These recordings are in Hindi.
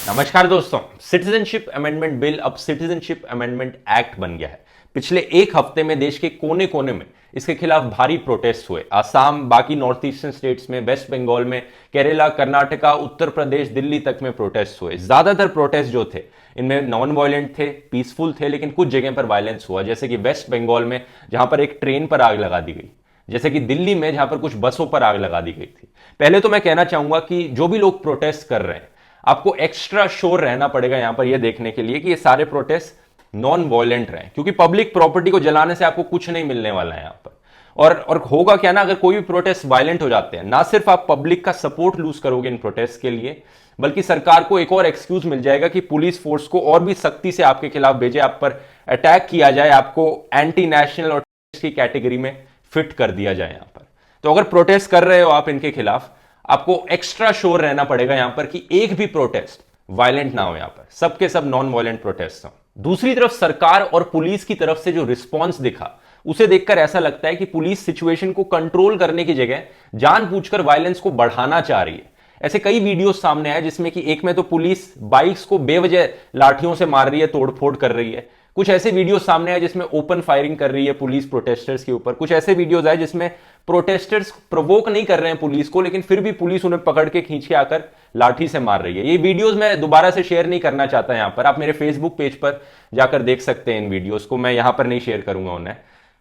नमस्कार दोस्तों। सिटीजनशिप अमेंडमेंट बिल अब सिटीजनशिप अमेंडमेंट एक्ट बन गया है। पिछले एक हफ्ते में देश के कोने कोने में इसके खिलाफ भारी प्रोटेस्ट हुए। आसाम, बाकी नॉर्थ ईस्टर्न स्टेट्स में, वेस्ट बंगाल में, केरला, कर्नाटका, उत्तर प्रदेश, दिल्ली तक में प्रोटेस्ट हुए। ज्यादातर प्रोटेस्ट जो थे इनमें नॉन वायलेंट थे, पीसफुल थे, लेकिन कुछ जगह पर वायलेंस हुआ, जैसे कि वेस्ट बंगाल में जहां पर एक ट्रेन पर आग लगा दी गई, जैसे कि दिल्ली में जहां पर कुछ बसों पर आग लगा दी गई थी। पहले तो मैं कहना चाहूंगा कि जो भी लोग प्रोटेस्ट कर रहे हैं, आपको एक्स्ट्रा श्योर रहना पड़ेगा यहां पर यह देखने के लिए कि ये सारे प्रोटेस्ट नॉन वायलेंट रहे, क्योंकि पब्लिक प्रॉपर्टी को जलाने से आपको कुछ नहीं मिलने वाला है यहां पर। और होगा क्या ना, अगर कोई भी प्रोटेस्ट वायलेंट हो जाते हैं, ना सिर्फ आप पब्लिक का सपोर्ट लूज करोगे इन प्रोटेस्ट के लिए, बल्कि सरकार को एक और एक्सक्यूज मिल जाएगा कि पुलिस फोर्स को और भी सख्ती से आपके खिलाफ भेजे, आप पर अटैक किया जाए, आपको एंटी नेशनल और की कैटेगरी में फिट कर दिया जाए यहां पर। तो अगर प्रोटेस्ट कर रहे हो आप इनके खिलाफ, आपको एक्स्ट्रा श्योर रहना पड़ेगा यहां पर कि एक भी प्रोटेस्ट वायलेंट ना हो, यहां पर सबके सब नॉन वायलेंट प्रोटेस्ट हो। दूसरी तरफ सरकार और पुलिस की तरफ से जो रिस्पॉन्स दिखा, उसे देखकर ऐसा लगता है कि पुलिस सिचुएशन को कंट्रोल करने की जगह जानबूझकर वायलेंस को बढ़ाना चाह रही है। ऐसे कई वीडियो सामने आए जिसमें कि एक में तो पुलिस बाइक्स को बेवजह लाठियों से मार रही है, तोड़फोड़ कर रही है। कुछ ऐसे वीडियो सामने आए जिसमें ओपन फायरिंग कर रही है पुलिस प्रोटेस्टर्स के ऊपर। कुछ ऐसे वीडियोस आए जिसमें प्रोटेस्टर्स प्रोवोक नहीं कर रहे हैं पुलिस को, लेकिन फिर भी पुलिस उन्हें पकड़ के खींच के आकर लाठी से मार रही है। ये वीडियोस मैं दोबारा से शेयर नहीं करना चाहता यहां पर, आप मेरे फेसबुक पेज पर जाकर देख सकते हैं इन वीडियोस को, मैं यहां पर नहीं शेयर करूंगा उन्हें।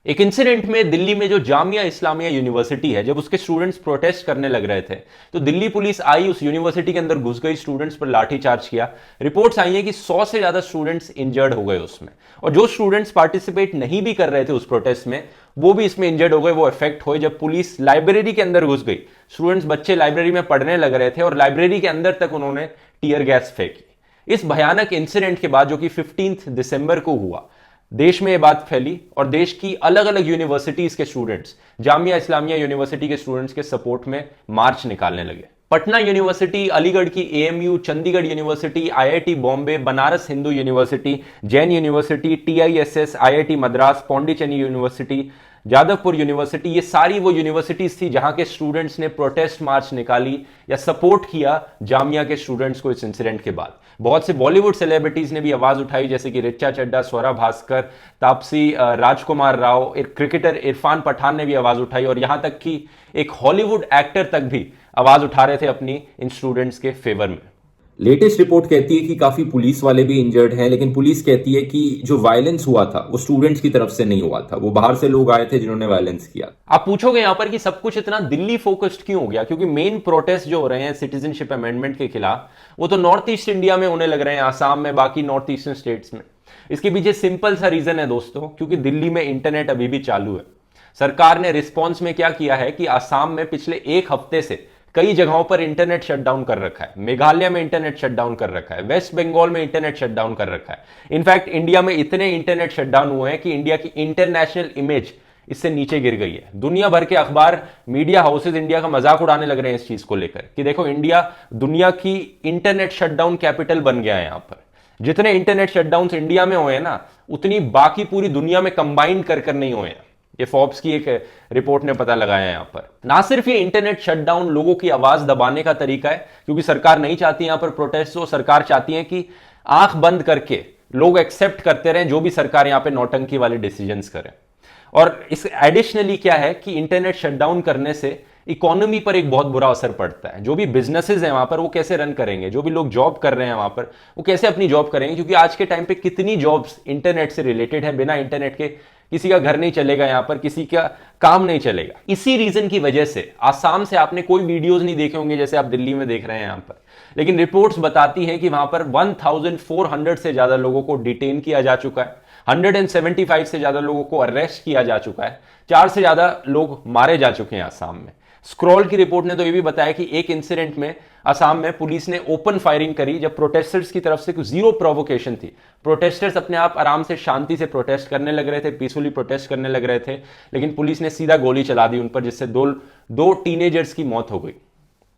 एक इंसिडेंट में दिल्ली में जो जामिया इस्लामिया यूनिवर्सिटी है, जब उसके स्टूडेंट्स प्रोटेस्ट करने लग रहे थे, तो दिल्ली पुलिस आई, उस यूनिवर्सिटी के अंदर घुस गई, स्टूडेंट्स पर लाठीचार्ज किया। रिपोर्ट्स आई हैं कि 100 से ज्यादा स्टूडेंट्स इंजर्ड हो गए उसमें, और जो स्टूडेंट्स पार्टिसिपेट नहीं भी कर रहे थे उस प्रोटेस्ट में, वो भी इसमें इंजर्ड हो गए, वो इफेक्ट हुए। जब पुलिस लाइब्रेरी के अंदर घुस गई, स्टूडेंट्स बच्चे लाइब्रेरी में पढ़ने लग रहे थे और लाइब्रेरी के अंदर तक उन्होंने टीयर गैस फेंकी। इस भयानक इंसिडेंट के बाद, जो कि 15 दिसंबर को हुआ, देश में यह बात फैली और देश की अलग अलग यूनिवर्सिटीज के स्टूडेंट्स, जामिया इस्लामिया यूनिवर्सिटी के स्टूडेंट्स के सपोर्ट में मार्च निकालने लगे। पटना यूनिवर्सिटी, अलीगढ़ की AMU, Chandigarh university, IIT Bombay, Banaras Hindu university, Jain university, TISS, IIT Madras, Pondicherry university, Jadavpur university, ये सारी वो यूनिवर्सिटीज थी जहां के स्टूडेंट्स ने प्रोटेस्ट मार्च निकाली या सपोर्ट किया जामिया के स्टूडेंट्स को इस इंसिडेंट के बाद। बहुत से बॉलीवुड सेलिब्रिटीज ने भी आवाज उठाई, जैसे कि रिचा चड्ढा, स्वरा भास्कर, तापसी, राजकुमार राव, एक क्रिकेटर इरफान पठान ने भी आवाज उठाई, और यहां तक कि एक हॉलीवुड एक्टर तक भी आवाज उठा रहे थे अपनी इन स्टूडेंट्स के फेवर में। लेटेस्ट रिपोर्ट कहती है कि काफी पुलिस वाले भी इंजर्ड हैं, लेकिन पुलिस कहती है कि जो वायलेंस हुआ था वो स्टूडेंट्स की तरफ से नहीं हुआ था, वो बाहर से लोग आए थे जिन्होंने वायलेंस किया। आप पूछोगे यहां पर कि सब कुछ इतना दिल्ली फोकस्ड क्यों हो गया, क्योंकि मेन प्रोटेस्ट जो हो रहे हैं सिटीजनशिप अमेंडमेंट के खिलाफ, वो तो नॉर्थ ईस्ट इंडिया में होने लग रहे हैं, आसाम में, बाकी नॉर्थ ईस्टर्न स्टेट्स में। इसके पीछे सिंपल सा रीजन है दोस्तों, क्योंकि दिल्ली में इंटरनेट अभी भी चालू है। सरकार ने रिस्पॉन्स में क्या किया है कि आसाम में पिछले एक हफ्ते से कई जगहों पर इंटरनेट शटडाउन कर रखा है, मेघालय में इंटरनेट शटडाउन कर रखा है, वेस्ट बंगाल में इंटरनेट शटडाउन कर रखा है। इनफैक्ट इंडिया में इतने इंटरनेट शटडाउन हुए हैं कि इंडिया की इंटरनेशनल इमेज इससे नीचे गिर गई है। दुनिया भर के अखबार, मीडिया हाउसेज इंडिया का मजाक उड़ाने लग रहे हैं इस चीज को लेकर कि देखो, इंडिया दुनिया की इंटरनेट शटडाउन कैपिटल बन गया है। यहां पर जितने इंटरनेट शटडाउन इंडिया में हुए हैं ना, उतनी बाकी पूरी दुनिया में कंबाइन कर नहीं हुए हैं। ये फोर्ब्स की एक रिपोर्ट ने पता लगाया है यहां पर। ना सिर्फ ये इंटरनेट शटडाउन लोगों की आवाज दबाने का तरीका है, क्योंकि सरकार नहीं चाहती यहां पर प्रोटेस्ट हो, सरकार चाहती है कि आंख बंद करके लोग एक्सेप्ट करते रहें जो भी सरकार यहां पे नौटंकी वाले डिसीजंस करे। और इस एडिशनली क्या है कि इंटरनेट शटडाउन करने से इकोनॉमी पर एक बहुत बुरा असर पड़ता है। जो भी बिजनेसेस हैं वहां पर, वो कैसे रन करेंगे, जो भी लोग जॉब कर रहे हैं वहां पर, वो कैसे अपनी जॉब करेंगे, क्योंकि आज के टाइम पे कितनी जॉब्स इंटरनेट से रिलेटेड है। बिना इंटरनेट के किसी का घर नहीं चलेगा, यहां पर किसी का काम नहीं चलेगा। इसी रीजन की वजह से आसाम से आपने कोई वीडियोस नहीं देखे होंगे जैसे आप दिल्ली में देख रहे हैं यहां पर, लेकिन रिपोर्ट्स बताती हैं कि वहां पर 1400 से ज्यादा लोगों को डिटेन किया जा चुका है, 175 से ज्यादा लोगों को अरेस्ट किया जा चुका है, 4 से ज्यादा लोग मारे जा चुके हैं आसाम में। स्क्रॉल की रिपोर्ट ने तो यह भी बताया कि एक इंसिडेंट में असम में पुलिस ने ओपन फायरिंग करी, जब प्रोटेस्टर्स की तरफ से कुछ जीरो प्रोवोकेशन थी। प्रोटेस्टर्स अपने आप आराम से शांति से प्रोटेस्ट करने लग रहे थे, पीसफुली प्रोटेस्ट करने लग रहे थे, लेकिन पुलिस ने सीधा गोली चला दी उन पर, जिससे दो टीनेजर्स की मौत हो गई।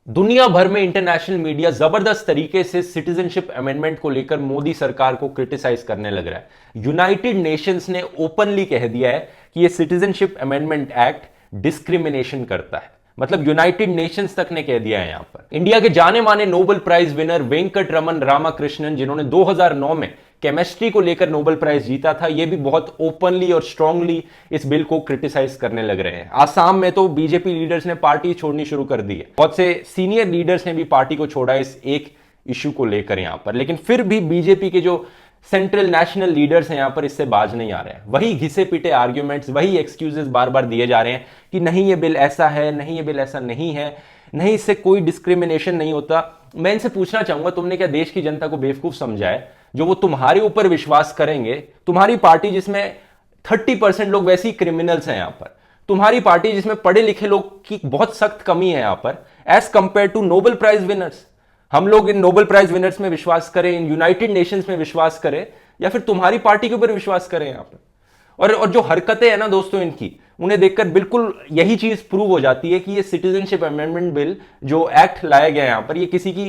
दुनिया भर में इंटरनेशनल मीडिया जबरदस्त तरीके से सिटीजनशिप अमेंडमेंट को लेकर मोदी सरकार को क्रिटिसाइज करने लग रहा है। यूनाइटेड नेशंस ने ओपनली कह दिया है कि यह सिटीजनशिप अमेंडमेंट एक्ट डिस्क्रिमिनेशन करता है, मतलब यूनाइटेड नेशंस तक ने कह दिया है यहां पर। इंडिया के जाने माने Nobel prize winner Venkatraman Ramakrishnan, जिन्होंने 2009 में केमिस्ट्री को लेकर नोबेल प्राइज जीता था, ये भी बहुत ओपनली और स्ट्रांगली इस बिल को क्रिटिसाइज करने लग रहे हैं। आसाम में तो बीजेपी लीडर्स ने पार्टी छोड़नी शुरू कर दी है, बहुत से सीनियर लीडर्स ने भी पार्टी को छोड़ा इस एक इश्यू को लेकर यहां पर, लेकिन फिर भी बीजेपी के जो सेंट्रल नेशनल लीडर्स हैं यहां पर इससे बाज नहीं आ रहे हैं। वही घिसे पिटे आर्ग्यूमेंट्स, वही एक्सक्यूजेस बार बार दिए जा रहे हैं कि नहीं ये बिल ऐसा है, नहीं ये बिल ऐसा नहीं है, नहीं इससे कोई डिस्क्रिमिनेशन नहीं होता। मैं इनसे पूछना चाहूंगा, तुमने क्या देश की जनता को बेवकूफ समझा है जो वो तुम्हारे ऊपर विश्वास करेंगे? तुम्हारी पार्टी जिसमें 30% लोग वैसे ही क्रिमिनल्स हैं यहां पर, तुम्हारी पार्टी जिसमें पढ़े लिखे लोग की बहुत सख्त कमी है यहां पर, as compare to Nobel prize winners. हम लोग इन नोबेल प्राइज विनर्स में विश्वास करें, इन यूनाइटेड नेशंस में विश्वास करें, या फिर तुम्हारी पार्टी के ऊपर विश्वास करें यहां पर? और जो हरकतें हैं ना दोस्तों इनकी, उन्हें देखकर बिल्कुल यही चीज प्रूव हो जाती है कि ये सिटीजनशिप अमेंडमेंट बिल जो एक्ट लाया गया यहां पर, ये किसी की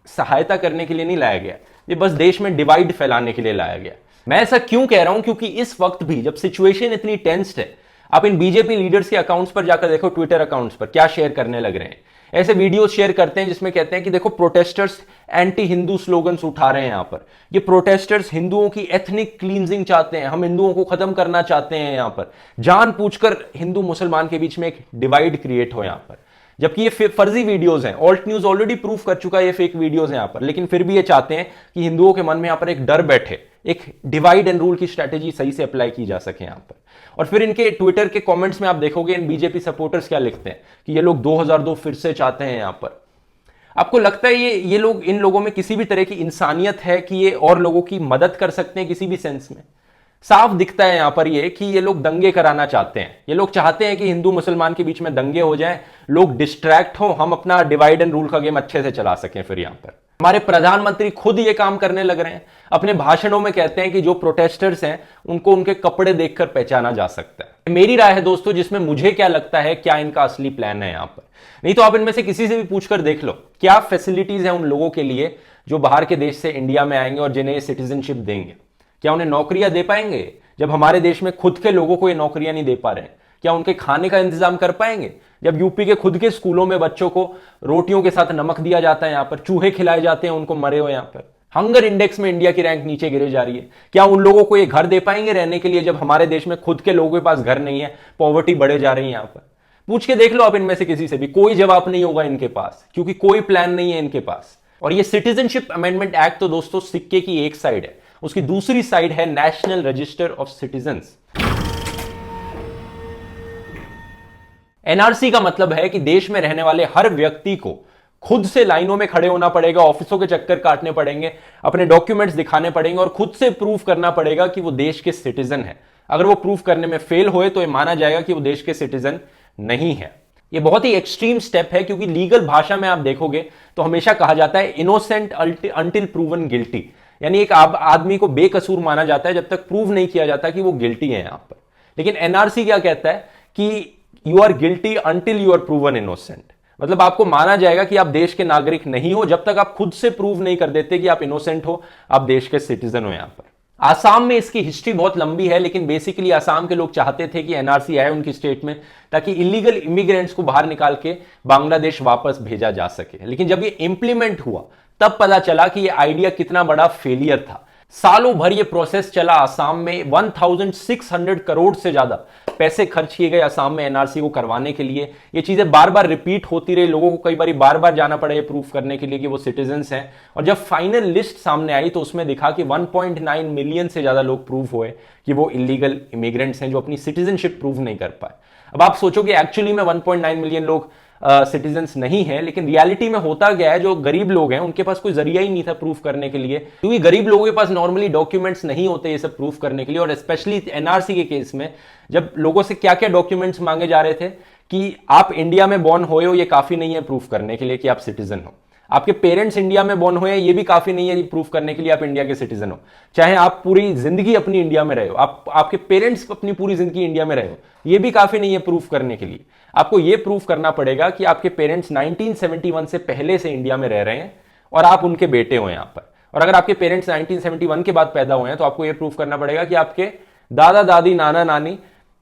सहायता करने के लिए नहीं लाया गया, ये बस देश में डिवाइड फैलाने के लिए लाया गया। मैं ऐसा क्यों कह रहा हूं? क्योंकि इस वक्त भी जब सिचुएशन इतनी टेंस्ड है, आप इन बीजेपी लीडर्स के अकाउंट्स पर जाकर देखो, ट्विटर अकाउंट्स पर क्या शेयर करने लग रहे हैं। ऐसे वीडियोस शेयर करते हैं जिसमें कहते हैं कि देखो प्रोटेस्टर्स एंटी हिंदू स्लोगन्स उठा रहे हैं यहां पर, ये प्रोटेस्टर्स हिंदुओं की एथनिक क्लींजिंग चाहते हैं, हम हिंदुओं को खत्म करना चाहते हैं यहां पर, जानबूझकर हिंदू मुसलमान के बीच में एक डिवाइड क्रिएट हो यहां पर। जबकि ये फर्जी वीडियोस हैं, ऑल्ट न्यूज ऑलरेडी प्रूफ कर चुका है ये फेक वीडियोस हैं यहां पर, लेकिन फिर भी ये चाहते हैं कि हिंदुओं के मन में यहां पर एक डर बैठे, एक डिवाइड एंड रूल की स्ट्रैटेजी सही से अप्लाई की जा सके यहां पर। और फिर इनके ट्विटर के कमेंट्स में आप देखोगे इन बीजेपी सपोर्टर्स क्या लिखते हैं कि ये लोग 2002 फिर से चाहते हैं यहां पर। आपको लगता है ये लोग, इन लोगों में किसी भी तरह की इंसानियत है कि ये और लोगों की मदद कर सकते हैं किसी भी सेंस में? साफ दिखता है यहां पर ये कि ये लोग दंगे कराना चाहते हैं। ये लोग चाहते हैं कि हिंदू मुसलमान के बीच में दंगे हो जाएं, लोग डिस्ट्रैक्ट हो, हम अपना डिवाइड एंड रूल का गेम अच्छे से चला सकें। फिर यहां पर हमारे प्रधानमंत्री खुद ये काम करने लग रहे हैं, अपने भाषणों में कहते हैं कि जो प्रोटेस्टर्स हैं उनको उनके कपड़े देखकर पहचाना जा सकता है। मेरी राय है दोस्तों, जिसमें मुझे क्या लगता है क्या इनका असली प्लान है यहां पर। नहीं तो आप इनमें से किसी से भी पूछकर देख लो, क्या फैसिलिटीज है उन लोगों के लिए जो बाहर के देश से इंडिया में आएंगे और जिन्हें सिटीजनशिप देंगे? क्या उन्हें नौकरियां दे पाएंगे जब हमारे देश में खुद के लोगों को ये नौकरियां नहीं दे पा रहे हैं? क्या उनके खाने का इंतजाम कर पाएंगे जब यूपी के खुद के स्कूलों में बच्चों को रोटियों के साथ नमक दिया जाता है, यहां पर चूहे खिलाए जाते हैं उनको मरे हुए, यहां पर हंगर इंडेक्स में इंडिया की रैंक नीचे गिरे जा रही है? क्या उन लोगों को ये घर दे पाएंगे रहने के लिए जब हमारे देश में खुद के लोगों के पास घर नहीं है, पॉवर्टी बढ़े जा रही है यहां पर? पूछ के देख लो आप इनमें से किसी से भी, कोई जवाब नहीं होगा इनके पास, क्योंकि कोई प्लान नहीं है इनके पास। और ये सिटीजनशिप अमेंडमेंट एक्ट तो दोस्तों सिक्के की एक साइड है, उसकी दूसरी साइड है national register of citizens. NRC का मतलब है कि देश में रहने वाले हर व्यक्ति को खुद से लाइनों में खड़े होना पड़ेगा, ऑफिसों के चक्कर काटने पड़ेंगे, अपने डॉक्यूमेंट्स दिखाने पड़ेंगे और खुद से प्रूफ करना पड़ेगा कि वो देश के सिटीजन है। अगर वो प्रूफ करने में फेल होए तो ये माना जाएगा कि वो देश के सिटीजन नहीं है। ये बहुत ही एक्सट्रीम स्टेप है, क्योंकि लीगल भाषा में आप देखोगे तो हमेशा कहा जाता है इनोसेंट अंटिल प्रूवन गिल्टी, यानी एक आदमी को बेकसूर माना जाता है जब तक प्रूव नहीं किया जाता कि वो गिल्टी है यहां पर। लेकिन एनआरसी क्या कहता है कि you are guilty until you are proven innocent, मतलब आपको माना जाएगा कि आप देश के नागरिक नहीं हो जब तक आप खुद से प्रूव नहीं कर देते कि आप इनोसेंट हो, आप देश के सिटीजन हो यहां पर। आसाम में इसकी हिस्ट्री बहुत लंबी है, लेकिन बेसिकली आसाम के लोग चाहते थे कि एनआरसी आए उनकी स्टेट में ताकि इलीगल इमिग्रेंट्स को बाहर निकाल के बांग्लादेश वापस भेजा जा सके। लेकिन जब ये इंप्लीमेंट हुआ तब पता चला कि ये आइडिया कितना बड़ा फेलियर था। सालों भर ये प्रोसेस चला, आसाम में 1600 करोड़ से ज्यादा पैसे खर्च किए गए आसाम में एनआरसी को करवाने के लिए। ये चीजें बार बार रिपीट होती रही, लोगों को कई बार बार जाना पड़ा ये प्रूफ करने के लिए कि वो सिटीजन्स हैं। और जब फाइनल लिस्ट सामने आई तो उसमें दिखा कि 1.9 मिलियन से ज्यादा लोग प्रूफ हुए कि वो इलीगल इमिग्रेंट्स हैं जो अपनी सिटीजनशिप प्रूव नहीं कर पाए। अब आप सोचोगे एक्चुअली में 1.9 मिलियन लोग सिटीजन्स नहीं है, लेकिन रियलिटी में होता गया है जो गरीब लोग हैं उनके पास कोई जरिया ही नहीं था प्रूफ करने के लिए, क्योंकि गरीब लोगों के पास नॉर्मली डॉक्यूमेंट्स नहीं होते ये सब प्रूफ करने के लिए। और स्पेशली एनआरसी के केस में जब लोगों से क्या क्या डॉक्यूमेंट्स मांगे जा रहे थे कि आप इंडिया में बॉर्न हुए हो, ये काफी नहीं है प्रूफ करने के लिए कि आप सिटीजन हो। आपके पेरेंट्स इंडिया में बॉर्न हुए, ये भी काफी नहीं है प्रूफ करने के लिए आप इंडिया के सिटीजन हो। चाहे आप पूरी जिंदगी अपनी इंडिया में रहे हो, आपके पेरेंट्स अपनी पूरी जिंदगी इंडिया में रहे हो, ये भी काफी नहीं है प्रूफ करने के लिए। आपको ये प्रूफ करना पड़ेगा कि आपके पेरेंट्स 1971 से पहले से इंडिया में रह रहे हैं और आप उनके बेटे हो यहां पर। और अगर आपके पेरेंट्स 1971 के बाद पैदा हुए हैं तो आपको यह प्रूफ करना पड़ेगा कि आपके दादा दादी नाना नानी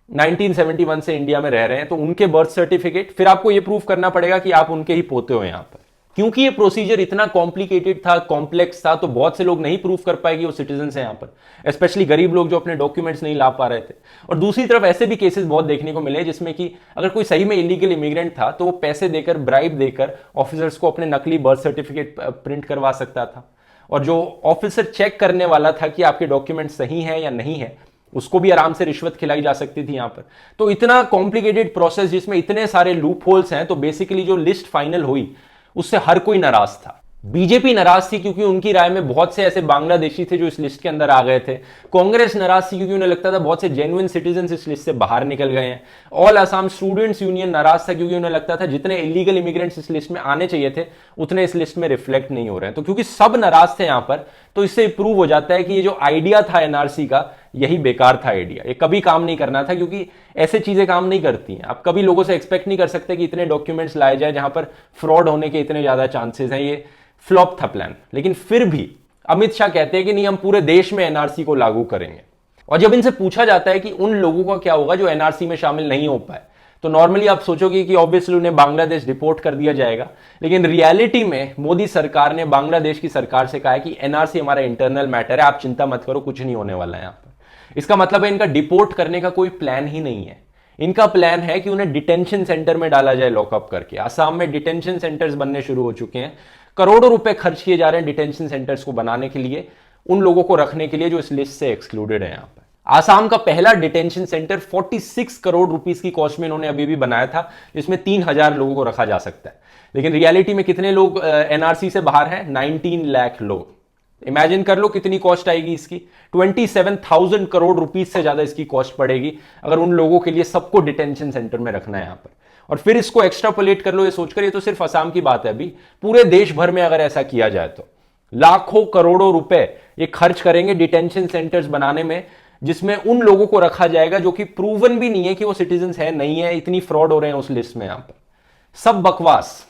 1971 से इंडिया में रह रहे हैं, तो उनके बर्थ सर्टिफिकेट, फिर आपको यह प्रूफ करना पड़ेगा कि आप उनके ही पोते हो यहां पर। क्योंकि ये प्रोसीजर इतना कॉम्प्लिकेटेड था, कॉम्प्लेक्स था, तो बहुत से लोग नहीं प्रूव कर पाएंगे वो सिटीजन है यहां पर, स्पेशली गरीब लोग जो अपने डॉक्यूमेंट्स नहीं ला पा रहे थे। और दूसरी तरफ ऐसे भी केसेस बहुत देखने को मिले जिसमें कि अगर कोई सही में इलीगल इमिग्रेंट था तो वो पैसे देकर, ब्राइब देकर ऑफिसर्स को अपने नकली बर्थ सर्टिफिकेट प्रिंट करवा सकता था, और जो ऑफिसर चेक करने वाला था कि आपके डॉक्यूमेंट सही है या नहीं है, उसको भी आराम से रिश्वत खिलाई जा सकती थी यहां पर। तो इतना कॉम्प्लिकेटेड प्रोसेस जिसमें इतने सारे लूप होल्स हैं, तो बेसिकली जो लिस्ट फाइनल हुई उससे हर कोई नाराज था। बीजेपी नाराज थी क्योंकि उनकी राय में बहुत से ऐसे बांग्लादेशी थे जो इस लिस्ट के अंदर आ गए थे। कांग्रेस नाराज थी क्योंकि उन्हें लगता था बहुत से जेन्युइन सिटीजन इस लिस्ट से बाहर निकल गए हैं। ऑल असम स्टूडेंट्स यूनियन नाराज था क्योंकि उन्हें लगता था जितने इलीगल इमिग्रेंट्स इस लिस्ट में आने चाहिए थे उतने इस लिस्ट में रिफ्लेक्ट नहीं हो रहे हैं। तो क्योंकि सब नाराज थे यहां पर, तो इससे प्रूव हो जाता है कि ये जो आइडिया था एनआरसी का, यही बेकार था आइडिया। ये कभी काम नहीं करना था, क्योंकि ऐसे चीजें काम नहीं करती हैं। आप कभी लोगों से एक्सपेक्ट नहीं कर सकते कि इतने डॉक्यूमेंट्स लाए जाए जहां पर फ्रॉड होने के इतने ज्यादा चांसेस हैं। ये फ्लॉप था प्लान। लेकिन फिर भी अमित शाह कहते हैं कि नहीं, हम पूरे देश में एनआरसी को लागू करेंगे। और जब इनसे पूछा जाता है कि उन लोगों का क्या होगा जो एनआरसी में शामिल नहीं हो पाए, तो नॉर्मली आप सोचोगे कि ऑब्वियसली उन्हें बांग्लादेश डिपोर्ट कर दिया जाएगा। लेकिन रियलिटी में मोदी सरकार ने बांग्लादेश की सरकार से कहा है कि एनआरसी हमारा इंटरनल मैटर है, आप चिंता मत करो, कुछ नहीं होने वाला है यहां पर। इसका मतलब है इनका डिपोर्ट करने का कोई प्लान ही नहीं है। इनका प्लान है कि उन्हें डिटेंशन सेंटर में डाला जाए, लॉकअप करके। आसाम में डिटेंशन सेंटर्स बनने शुरू हो चुके हैं। करोड़ों रुपए खर्च किए जा रहे हैं डिटेंशन सेंटर्स को बनाने के लिए, उन लोगों को रखने के लिए जो इस लिस्ट से एक्सक्लूडेड है। यहां पर आसाम का पहला डिटेंशन सेंटर 46 करोड़ रुपीस की कॉस्ट में इन्होंने अभी भी बनाया था, जिसमें 3000 लोगों को रखा जा सकता है। लेकिन रियलिटी में कितने लोग एनआरसी से बाहर हैं? 19 लाख लोग। इमेजिन कर लो कितनी कॉस्ट आएगी इसकी। 27,000 करोड़ रुपीज से ज्यादा इसकी कॉस्ट पड़ेगी अगर उन लोगों के लिए सबको डिटेंशन सेंटर में रखना है यहां पर। और फिर इसको एक्स्ट्रापोलेट कर लो, ये सोचकर, ये तो सिर्फ असम की बात है, अभी पूरे देश भर में अगर ऐसा किया जाए तो लाखों करोड़ों रुपए ये खर्च करेंगे डिटेंशन सेंटर्स बनाने में, जिसमें उन लोगों को रखा जाएगा जो कि प्रूवन भी नहीं है कि वो सिटीजन है नहीं है। इतनी फ्रॉड हो रहे हैं उस लिस्ट में यहां पर, सब बकवास।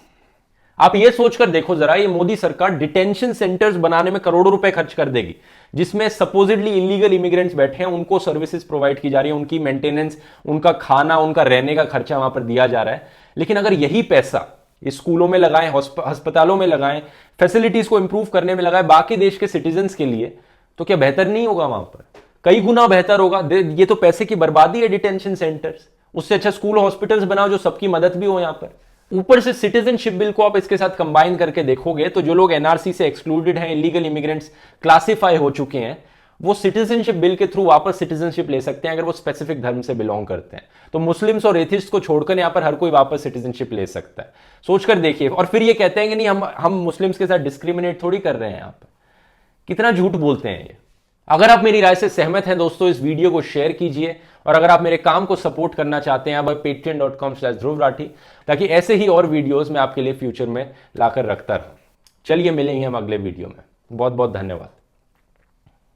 आप ये सोचकर देखो जरा, ये मोदी सरकार डिटेंशन सेंटर्स बनाने में करोड़ों रुपए खर्च कर देगी, जिसमें सपोजिटली इलीगल इमिग्रेंट्स बैठे हैं, उनको सर्विसेज प्रोवाइड की जा रही है, उनकी मेंटेनेंस, उनका खाना, उनका रहने का खर्चा वहां पर दिया जा रहा है। लेकिन अगर यही पैसा स्कूलों में लगाएं, अस्पतालों में लगाएं, फैसिलिटीज को इंप्रूव करने में लगाएं बाकी देश के सिटीजन के लिए, तो क्या बेहतर नहीं होगा? वहां पर कई गुना बेहतर होगा। ये तो पैसे की बर्बादी है डिटेंशन सेंटर्स। उससे अच्छा स्कूल, हॉस्पिटल्स बनाओ जो सबकी मदद भी हो यहां पर। ऊपर से सिटीजनशिप बिल को आप इसके साथ कंबाइन करके देखोगे तो जो लोग एनआरसी से एक्सक्लूडेड हैं, इलीगल इमिग्रेंट्स क्लासिफाई हो चुके हैं, वो सिटीजनशिप बिल के थ्रू वापस सिटीजनशिप ले सकते हैं अगर वो स्पेसिफिक धर्म से बिलोंग करते हैं। तो मुस्लिम्स और एथिस्ट को छोड़कर यहां पर हर कोई वापस सिटीजनशिप ले सकता है। सोचकर देखिए। और फिर ये कहते हैं कि नहीं, हम मुस्लिम्स के साथ डिस्क्रिमिनेट थोड़ी कर रहे हैं यहां पर। कितना झूठ बोलते हैं ये। अगर आप मेरी राय से सहमत हैं दोस्तों, इस वीडियो को शेयर कीजिए। और अगर आप मेरे काम को सपोर्ट करना चाहते हैं, आप patreon.com/ध्रुव राठी, ताकि ऐसे ही और वीडियोस मैं आपके लिए फ्यूचर में लाकर रखता रहूं। चलिए मिलेंगे हम अगले वीडियो में। बहुत बहुत धन्यवाद।